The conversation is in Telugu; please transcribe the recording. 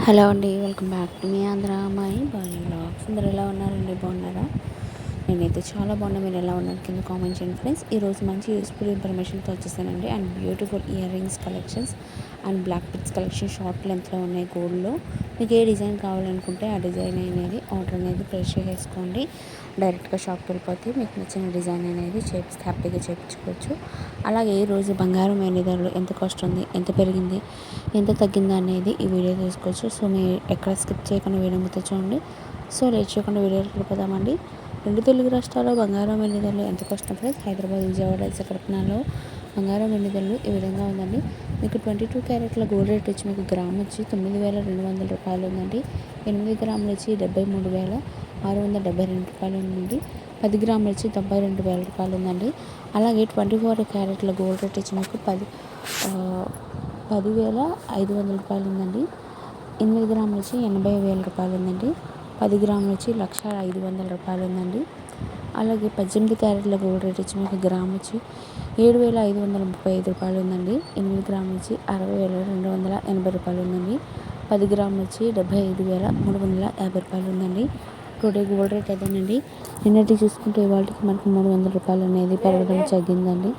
హలో అండి, welcome back to me Andhra అమ్మాయి బాయ్ వ్లాగ్స్. అందరు ఎలా ఉన్నారండి? బాగున్నారా? నేనైతే చాలా బాగున్నా. మీరు ఎలా ఉన్నారు కింద కామెంట్ చేయండి ఫ్రెండ్స్. ఈరోజు మంచి యూస్ఫుల్ ఇన్ఫర్మేషన్తో వచ్చేసానండి. And beautiful earrings collections and black beads collection short లెంత్లో ఉన్నాయి గోల్డ్లో. మీకు ఏ డిజైన్ కావాలనుకుంటే ఆ డిజైన్ అనేది ఆర్డర్ అనేది ప్లేస్ చేసుకోండి. డైరెక్ట్గా షాప్కి వెళ్ళిపోతే మీకు నచ్చిన డిజైన్ అనేది హ్యాపీగా చేయించుకోవచ్చు. అలాగే ఈ రోజు బంగారం వెండి ధరలు ఎంత కాస్ట్ ఉంది, ఎంత పెరిగింది, ఎంత తగ్గింది అనేది ఈ వీడియో తీసుకోవచ్చు. సో మీరు ఎక్కడ స్కిప్ చేయకుండా వీడియో మొత్తం చూడండి. సో లేట్ చేయకుండా వీడియోకి వెళ్ళిపోదామండి. రెండు తెలుగు రాష్ట్రాల్లో బంగారం వెండి ధరలు ఎంత కాస్ట్ ఫ్రెండ్స్? హైదరాబాద్, విజయవాడ, విశాఖపట్నంలో బంగారం వెండి ధరలు ఈ విధంగా ఉందండి. మీకు 22 క్యారెట్ల గోల్డ్ రేట్ వచ్చి మీకు గ్రామ్ వచ్చి 9,200 రూపాయలు ఉందండి. 8 గ్రాములు వచ్చి 73,672 రూపాయలు ఉందండి. 10 గ్రాములు వచ్చి 92,000 రూపాయలు ఉందండి. అలాగే 24 క్యారెట్ల గోల్డ్ రేట్ వచ్చి మీకు 10,500 రూపాయలు ఉందండి. 8 గ్రాములు వచ్చి 80,000 రూపాయలు ఉందండి. 10 గ్రాములు వచ్చి 1,05,000 రూపాయలు ఉందండి. అలాగే 18 క్యారెట్ల గోల్డ్ రేట్ వచ్చి మీకు గ్రామ్ వచ్చి 7,535 రూపాయలు ఉందండి. 8 గ్రాములు వచ్చి 60,280 రూపాయలు ఉందండి. 10 గ్రాములు వచ్చి 75,350 రూపాయలు ఉందండి. టుడే గోల్డ్ రేట్ అదేనండి. నిన్నటి చూసుకుంటే ఇవాళకి మనకు 300 రూపాయలు అనేది పెరగడం జరిగిందండి.